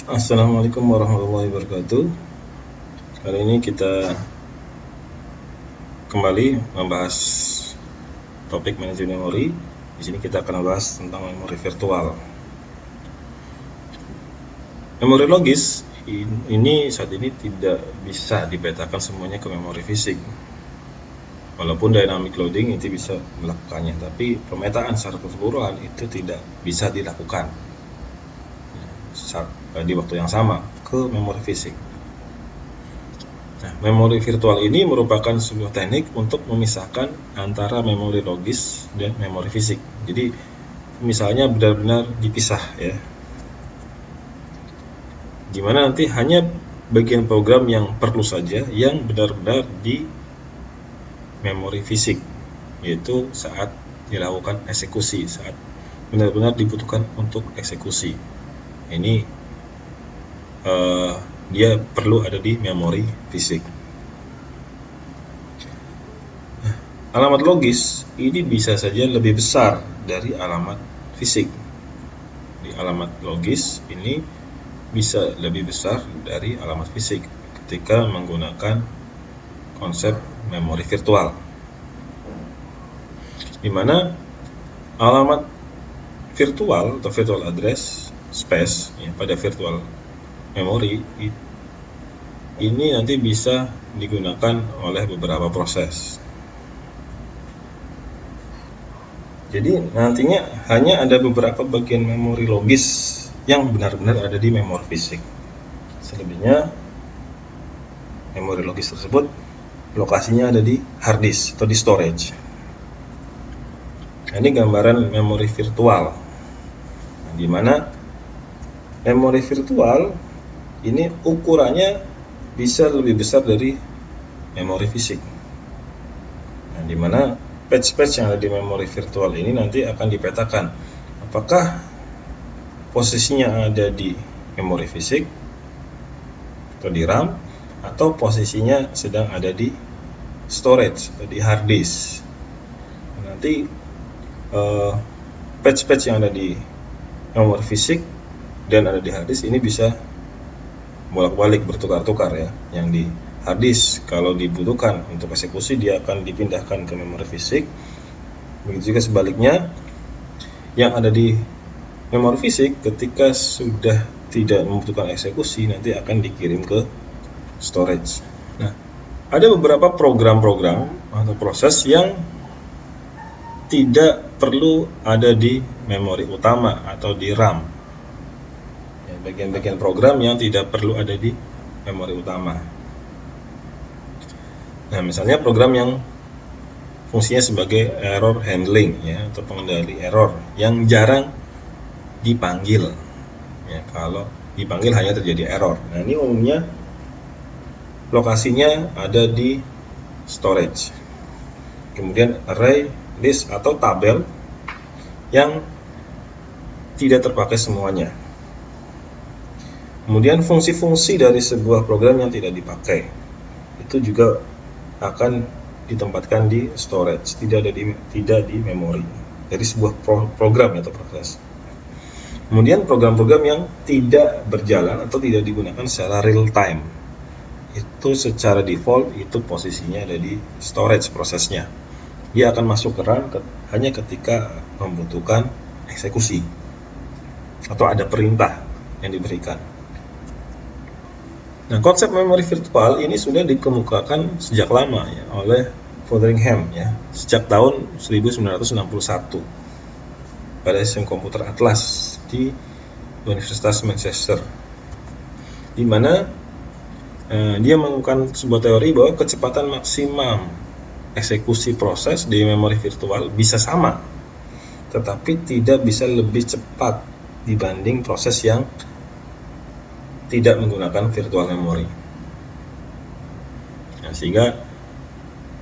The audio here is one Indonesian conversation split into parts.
Assalamualaikum warahmatullahi wabarakatuh. Kali ini kita kembali membahas topik manajemen memori. Di sini kita akan membahas tentang memori virtual. Memori logis ini saat ini tidak bisa dipetakan semuanya ke memori fisik. Walaupun dynamic loading itu bisa melakukannya, tapi pemetaan secara keseluruhan itu tidak bisa dilakukan di waktu yang sama ke memori fisik. Nah, memori virtual ini merupakan sebuah teknik untuk memisahkan antara memori logis dan memori fisik. Jadi, misalnya benar-benar dipisah ya. Dimana nanti hanya bagian program yang perlu saja yang benar-benar di memori fisik, yaitu saat dilakukan eksekusi, saat benar-benar dibutuhkan untuk eksekusi. Ini dia perlu ada di memori fisik. Alamat logis ini bisa saja lebih besar dari alamat fisik. Di alamat logis ini bisa lebih besar dari alamat fisik ketika menggunakan konsep memori virtual, di mana alamat virtual atau virtual address space ya, pada virtual memori ini nanti bisa digunakan oleh beberapa proses. Jadi nantinya hanya ada beberapa bagian memori logis yang benar-benar ada di memori fisik. Selebihnya memori logis tersebut lokasinya ada di hard disk atau di storage. Ini gambaran memori virtual, di mana memori virtual ini ukurannya bisa lebih besar dari memori fisik. Nah, di mana patch-patch yang ada di memori virtual ini nanti akan dipetakan apakah posisinya ada di memori fisik atau di RAM, atau posisinya sedang ada di storage atau di hard disk. Nanti patch-patch yang ada di memori fisik dan ada di hard disk ini bisa bolak-balik bertukar-tukar ya. Yang di hard disk kalau dibutuhkan untuk eksekusi dia akan dipindahkan ke memori fisik. Begitu juga sebaliknya, yang ada di memori fisik ketika sudah tidak membutuhkan eksekusi nanti akan dikirim ke storage. Nah, ada beberapa program-program atau proses yang tidak perlu ada di memori utama atau di RAM. Bagian-bagian program yang tidak perlu ada di memori utama. Nah, misalnya program yang fungsinya sebagai error handling ya, atau pengendali error yang jarang dipanggil. Ya, kalau dipanggil hanya terjadi error. Nah, ini umumnya lokasinya ada di storage. Kemudian array, list atau tabel yang tidak terpakai semuanya. Kemudian fungsi-fungsi dari sebuah program yang tidak dipakai itu juga akan ditempatkan di storage, tidak di memori dari sebuah program atau proses. Kemudian program-program yang tidak berjalan atau tidak digunakan secara real time itu secara default itu posisinya ada di storage prosesnya. Dia akan masuk ke RAM hanya ketika membutuhkan eksekusi atau ada perintah yang diberikan. Nah, konsep memori virtual ini sudah dikemukakan sejak lama ya oleh Fotheringham ya, sejak tahun 1961 pada sistem komputer Atlas di Universitas Manchester, di mana dia menggunakan sebuah teori bahwa kecepatan maksimum eksekusi proses di memori virtual bisa sama, tetapi tidak bisa lebih cepat dibanding proses yang tidak menggunakan virtual memory. Nah, sehingga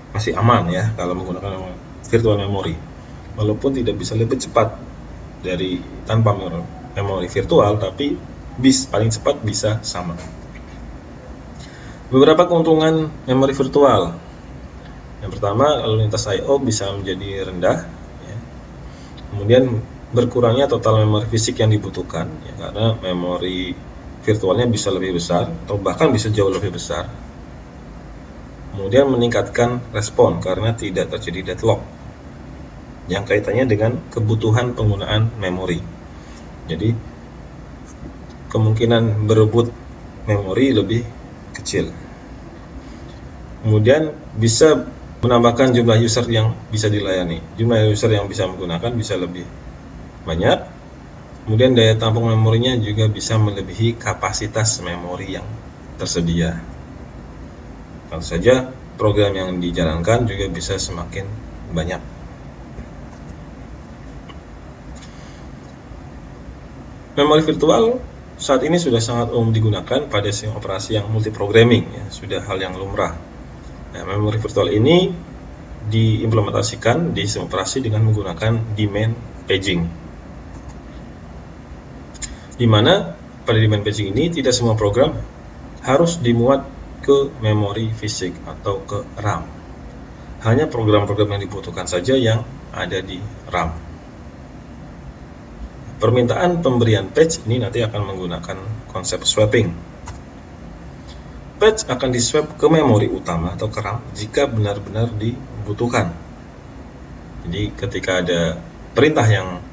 masih aman ya kalau menggunakan virtual memory, walaupun tidak bisa lebih cepat dari tanpa memori virtual, tapi paling cepat bisa sama. Beberapa keuntungan memori virtual. Yang pertama, lalu lintas I/O bisa menjadi rendah ya. Kemudian berkurangnya total memori fisik yang dibutuhkan ya, karena memori virtualnya bisa lebih besar atau bahkan bisa jauh lebih besar. Kemudian meningkatkan respon karena tidak terjadi deadlock yang kaitannya dengan kebutuhan penggunaan memori. Jadi kemungkinan berebut memori lebih kecil. Kemudian bisa menambahkan jumlah user yang bisa dilayani. Jumlah user yang bisa menggunakan bisa lebih banyak. Kemudian daya tampung memorinya juga bisa melebihi kapasitas memori yang tersedia. Tentu saja program yang dijalankan juga bisa semakin banyak. Memori virtual saat ini sudah sangat umum digunakan pada sistem operasi yang multiprogramming, ya, sudah hal yang lumrah. Nah, memori virtual ini diimplementasikan di sistem operasi dengan menggunakan demand paging, di mana pada demand paging ini tidak semua program harus dimuat ke memori fisik atau ke RAM. Hanya program-program yang dibutuhkan saja yang ada di RAM. Permintaan pemberian patch ini nanti akan menggunakan konsep swapping. Patch akan di-swap ke memori utama atau ke RAM jika benar-benar dibutuhkan. Jadi ketika ada perintah yang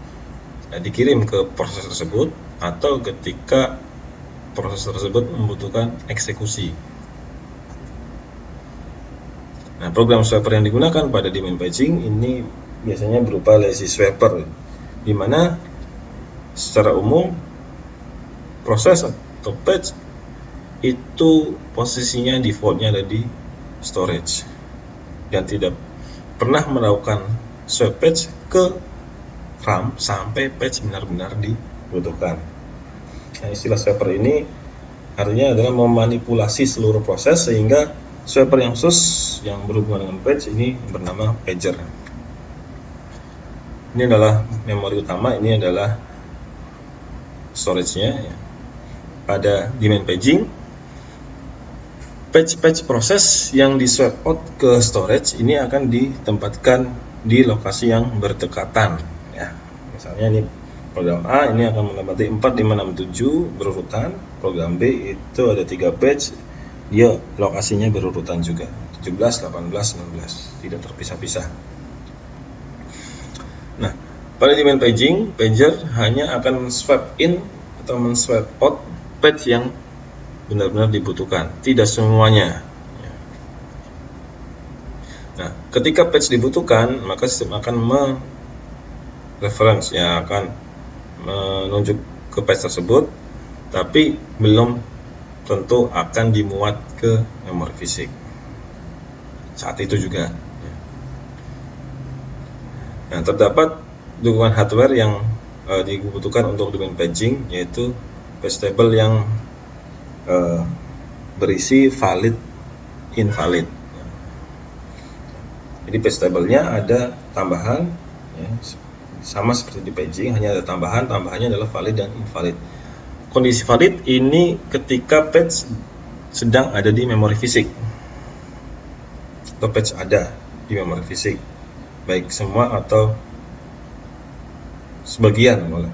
dikirim ke proses tersebut atau ketika proses tersebut membutuhkan eksekusi. Nah, program swapper yang digunakan pada demand paging ini biasanya berupa lazy swapper, di mana secara umum proses atau patch itu posisinya defaultnya ada di storage dan tidak pernah melakukan swap patch ke RAM sampai patch benar-benar dibutuhkan. Nah, istilah swapper ini artinya adalah memanipulasi seluruh proses sehingga swapper yang khusus yang berhubungan dengan patch ini bernama pager. Ini adalah memori utama, ini adalah storage-nya, ya. Pada demand paging, patch proses yang di swap out ke storage ini akan ditempatkan di lokasi yang berdekatan, ya. Misalnya ini program A ini akan menempati 4, 5, 6, 7 berurutan. Program B itu ada 3 patch, dia lokasinya berurutan juga, 17, 18, 19, tidak terpisah-pisah. Nah, pada demand paging, pager hanya akan swap in atau men-swap out patch yang benar-benar dibutuhkan, tidak semuanya. Nah, ketika patch dibutuhkan, maka sistem akan reference, ya, akan menunjuk ke patch tersebut, tapi belum tentu akan dimuat ke memori fisik saat itu juga. Nah, terdapat dukungan hardware yang dibutuhkan untuk demand paging, yaitu patch table yang berisi valid invalid. Jadi patch table-nya ada tambahan, ya, sama seperti di paging, hanya ada tambahannya adalah valid dan invalid. Kondisi valid ini ketika patch sedang ada di memori fisik atau patch ada di memori fisik, baik semua atau sebagian boleh.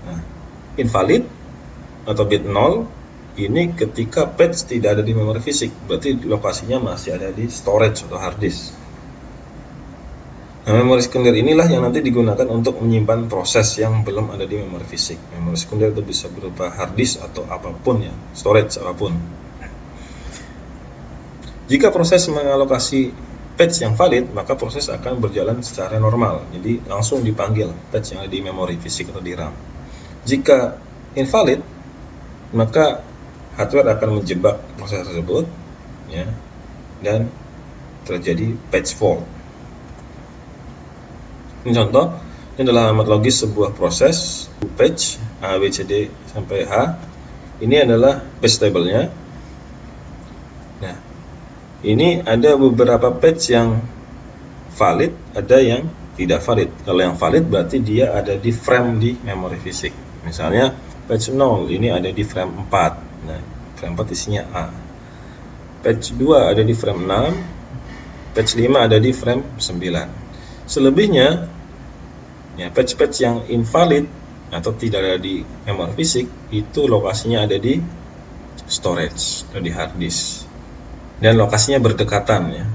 Nah, invalid atau bit 0 ini ketika patch tidak ada di memori fisik, berarti lokasinya masih ada di storage atau hard disk. Nah, memori sekunder inilah yang nanti digunakan untuk menyimpan proses yang belum ada di memori fisik. Memori sekunder itu bisa berupa hard disk atau apapun, ya, storage apapun. Jika proses mengalokasi patch yang valid, maka proses akan berjalan secara normal. Jadi langsung dipanggil patch yang ada di memori fisik atau di RAM. Jika invalid, maka hardware akan menjebak proses tersebut, ya, dan terjadi patch fault. Ini contoh, ini adalah alamat logis sebuah proses patch A, B, C, D sampai H. Ini adalah patch table-nya. Nah, ini ada beberapa patch yang valid, ada yang tidak valid. Kalau yang valid berarti dia ada di frame di memori fisik. Misalnya patch 0 ini ada di frame 4. Nah, frame 4 isinya A. Patch 2 ada di frame 6. Patch 5 ada di frame 9. Selebihnya, ya, patch-patch yang invalid atau tidak ada di memori fisik, itu lokasinya ada di storage atau di hard disk, dan lokasinya berdekatan ya.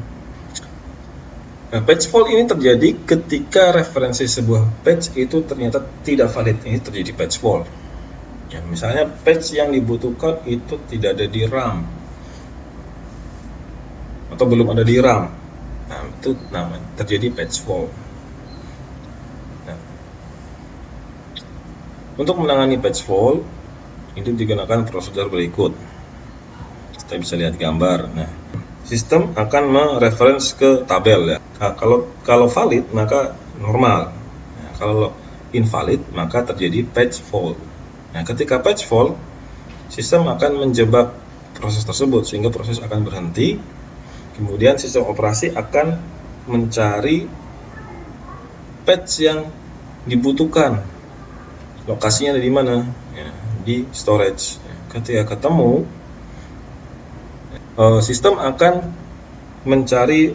Nah, patch fault ini terjadi ketika referensi sebuah patch itu ternyata tidak valid. Ini terjadi patch fault. Ya, misalnya patch yang dibutuhkan itu tidak ada di RAM atau belum ada di RAM. Nah, itu namanya terjadi patch fault. Nah, untuk menangani patch fault itu digunakan prosedur berikut. Kita bisa lihat gambar. Nah, sistem akan mereference ke tabel ya. Nah, kalau valid maka normal. Nah, kalau invalid maka terjadi patch fault. Nah, ketika patch fault, sistem akan menjebak proses tersebut sehingga proses akan berhenti. Kemudian sistem operasi akan mencari patch yang dibutuhkan. Lokasinya ada di mana? Ya, di storage. Ketika ketemu, sistem akan mencari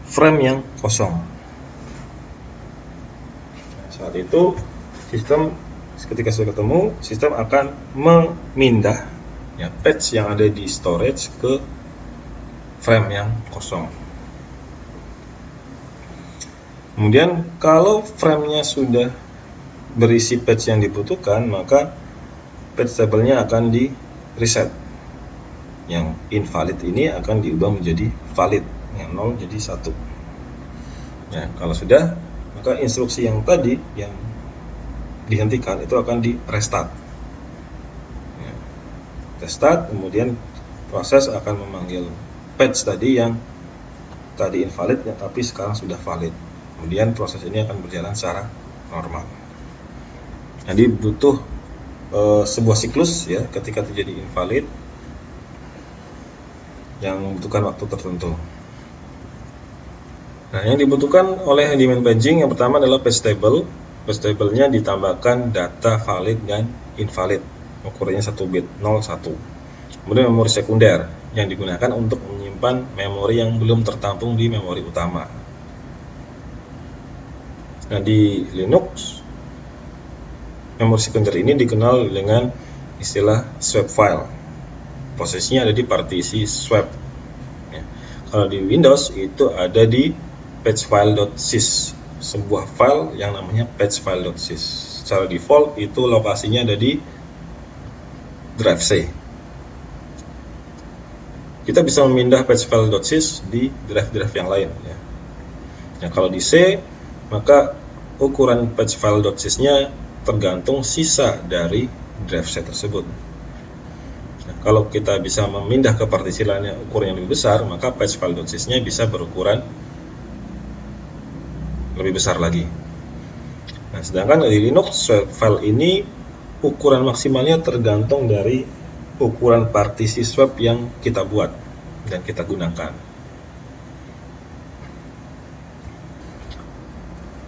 frame yang kosong. Saat itu ketika sudah ketemu, sistem akan memindah ya, patch yang ada di storage ke frame yang kosong. Kemudian kalau framenya sudah berisi patch yang dibutuhkan, maka patch table-nya akan di reset. Yang invalid ini akan diubah menjadi valid, yang 0 jadi 1. Nah, kalau sudah, maka instruksi yang tadi yang dihentikan itu akan di restart. Ya, restart, kemudian proses akan memanggil patch tadi yang tadi invalid ya, tapi sekarang sudah valid. Kemudian proses ini akan berjalan secara normal. Jadi butuh sebuah siklus ya ketika terjadi invalid yang membutuhkan waktu tertentu. Nah, yang dibutuhkan oleh handyman paging yang pertama adalah patch table. Patch table-nya ditambahkan data valid dan invalid, ukurannya 1 bit 01. Kemudian memori sekunder yang digunakan untuk menyimpan memori yang belum tertampung di memori utama. Nah, di Linux memori sekunder ini dikenal dengan istilah swap file. Posisinya ada di partisi swap. Ya. Kalau di Windows itu ada di patchfile.sys, sebuah file yang namanya patchfile.sys. Secara default itu lokasinya ada di drive C. Kita bisa memindah patchfile.sys di drive-drive yang lain ya. Nah, kalau di C, maka ukuran patchfile.sys-nya tergantung sisa dari drive C tersebut. Nah, kalau kita bisa memindah ke partisi lainnya ukuran yang lebih besar, maka patchfile.sys-nya bisa berukuran lebih besar lagi. Nah, sedangkan di Linux file ini ukuran maksimalnya tergantung dari ukuran partisi swap yang kita buat dan kita gunakan.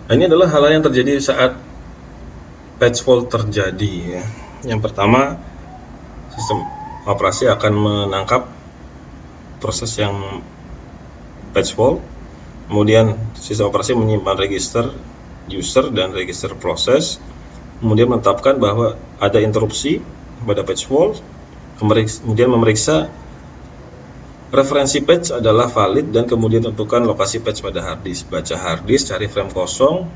Nah, ini adalah hal yang terjadi saat patch fault terjadi ya. Yang pertama, sistem operasi akan menangkap proses yang patch fault. Kemudian sistem operasi menyimpan register user dan register proses, kemudian menetapkan bahwa ada interupsi pada patch fault, kemudian memeriksa referensi patch adalah valid dan kemudian tentukan lokasi patch pada hard disk. Baca hard disk, cari frame kosong.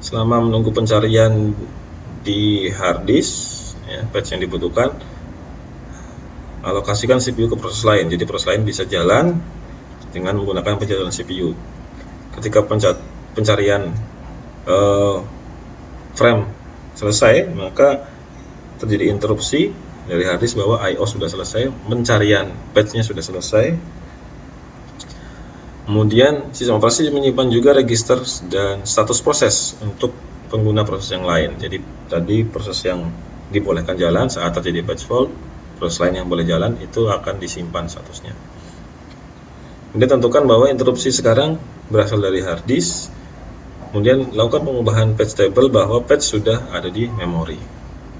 Selama menunggu pencarian di hard disk ya, patch yang dibutuhkan, alokasikan CPU ke proses lain. Jadi proses lain bisa jalan dengan menggunakan penjadwalan CPU. Ketika pencarian frame selesai, maka terjadi interupsi dari hard disk bahwa I/O sudah selesai, pencarian patch-nya sudah selesai. Kemudian sistem operasi menyimpan juga register dan status proses untuk pengguna proses yang lain. Jadi tadi proses yang dibolehkan jalan saat terjadi patch fault, proses lain yang boleh jalan itu akan disimpan statusnya. Kemudian tentukan bahwa interupsi sekarang berasal dari hard disk. Kemudian lakukan pengubahan patch table bahwa patch sudah ada di memori.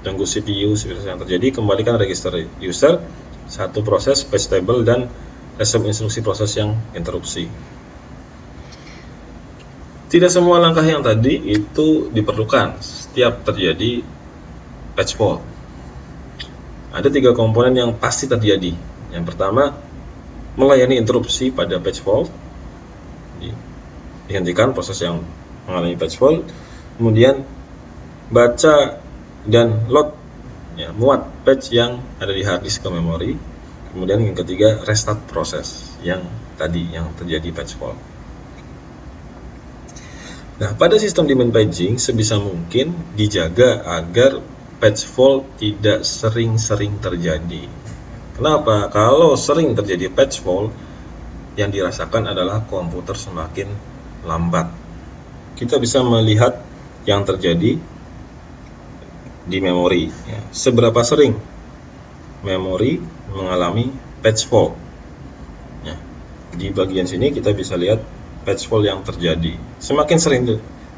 Tunggu CPU yang terjadi, kembalikan register user, satu proses patch table dan resume instruksi proses yang interupsi. Tidak semua langkah yang tadi itu diperlukan setiap terjadi patch fault. Ada 3 komponen yang pasti terjadi. Yang pertama, melayani interupsi pada patch fault, dihentikan proses yang mengalami patch fault, kemudian baca dan load, ya, muat patch yang ada di hard disk ke memori, kemudian yang ketiga restart proses yang tadi yang terjadi patch fault. Nah, pada sistem demand paging sebisa mungkin dijaga agar patch fault tidak sering-sering terjadi. Kenapa? Kalau sering terjadi patch fault, yang dirasakan adalah komputer semakin lambat. Kita bisa melihat yang terjadi di memori, ya. Seberapa sering memori mengalami patch fault. Ya. Di bagian sini kita bisa lihat patch fault yang terjadi. Semakin sering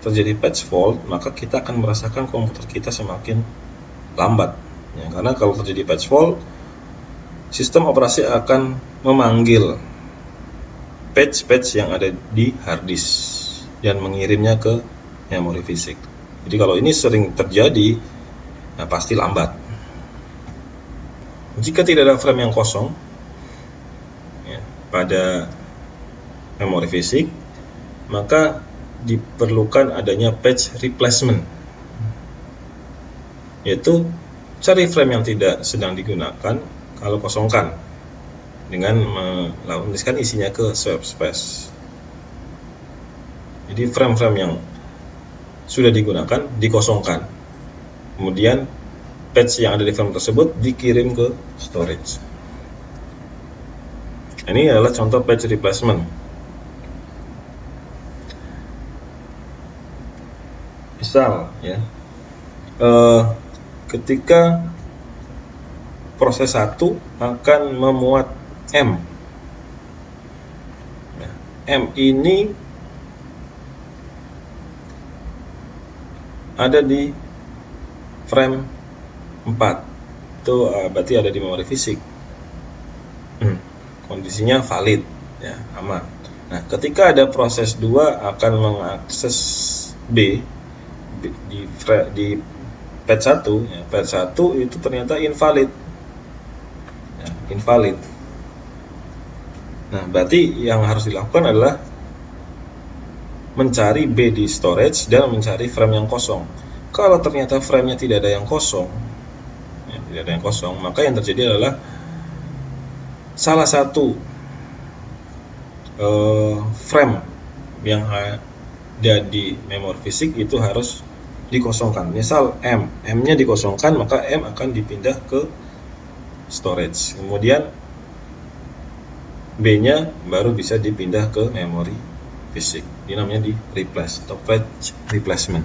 terjadi patch fault, maka kita akan merasakan komputer kita semakin lambat. Ya, karena kalau terjadi patch fault, sistem operasi akan memanggil patch-patch yang ada di hard disk dan mengirimnya ke memori fisik. Jadi kalau ini sering terjadi, nah pasti lambat. Jika tidak ada frame yang kosong, ya, pada memori fisik, maka diperlukan adanya patch replacement, yaitu cari frame yang tidak sedang digunakan, kalau kosongkan dengan menuliskan isinya ke swap space. Jadi frame-frame yang sudah digunakan dikosongkan, kemudian patch yang ada di frame tersebut dikirim ke storage. Ini adalah contoh patch replacement. Misal, ya, ketika proses 1 akan memuat M. Nah, M ini ada di frame 4. Itu berarti ada di memori fisik. Kondisinya valid, ya, aman. Nah, ketika ada proses 2 akan mengakses B di patch 1, ya, patch 1 itu ternyata invalid. Ya, invalid. Nah, berarti yang harus dilakukan adalah mencari B di storage dan mencari frame yang kosong. Kalau ternyata frame-nya tidak ada yang kosong, ya, tidak ada yang kosong, maka yang terjadi adalah salah satu frame yang ada di memori fisik itu harus dikosongkan. Misal M-nya dikosongkan, maka M akan dipindah ke storage. Kemudian B-nya baru bisa dipindah ke memori fisik. Ini namanya di replace atau patch replacement.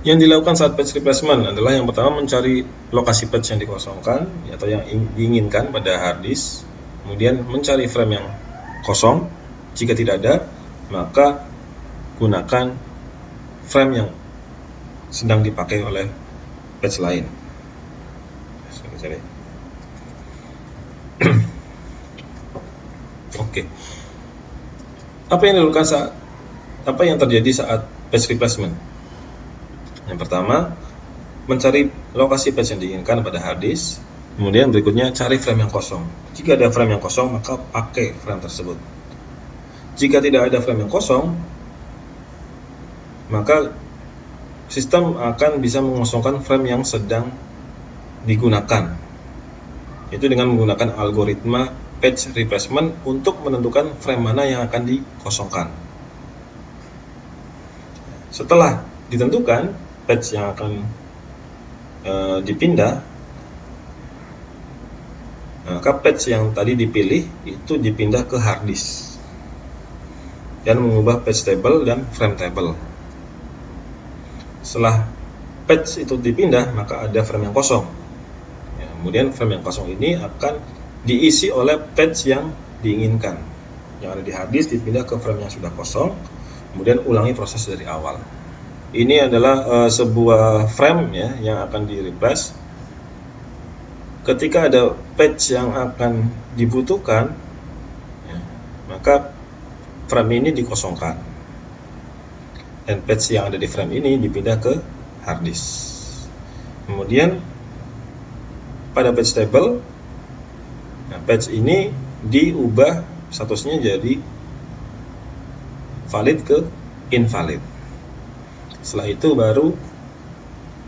Yang dilakukan saat patch replacement adalah yang pertama mencari lokasi patch yang dikosongkan atau yang diinginkan pada hard disk, kemudian mencari frame yang kosong. Jika tidak ada, maka gunakan frame yang sedang dipakai oleh patch lain. Oke. Apa yang terjadi saat patch replacement? Yang pertama, mencari lokasi patch yang diinginkan pada hard disk. Kemudian berikutnya cari frame yang kosong. Jika ada frame yang kosong, maka pakai frame tersebut. Jika tidak ada frame yang kosong, maka sistem akan bisa mengosongkan frame yang sedang digunakan. Itu dengan menggunakan algoritma patch replacement untuk menentukan frame mana yang akan dikosongkan. Setelah ditentukan patch yang akan dipindah, maka patch yang tadi dipilih itu dipindah ke hard disk dan mengubah patch table dan frame table. Setelah patch itu dipindah, maka ada frame yang kosong. Ya, kemudian frame yang kosong ini akan diisi oleh patch yang diinginkan. Yang ada di hard disk dipindah ke frame yang sudah kosong, kemudian ulangi proses dari awal. Ini adalah sebuah frame, ya, yang akan di-replace. Ketika ada patch yang akan dibutuhkan, ya, maka frame ini dikosongkan. Dan patch yang ada di frame ini dipindah ke hard disk. Kemudian pada page table, nah page ini diubah statusnya jadi valid ke invalid. Setelah itu baru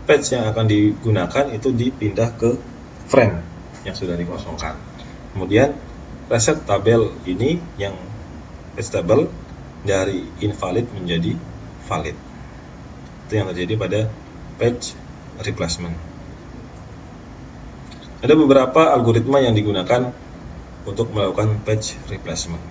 page yang akan digunakan itu dipindah ke frame yang sudah dikosongkan. Kemudian reset tabel ini yang page table dari invalid menjadi valid. Itu yang terjadi pada page replacement. Ada beberapa algoritma yang digunakan untuk melakukan page replacement.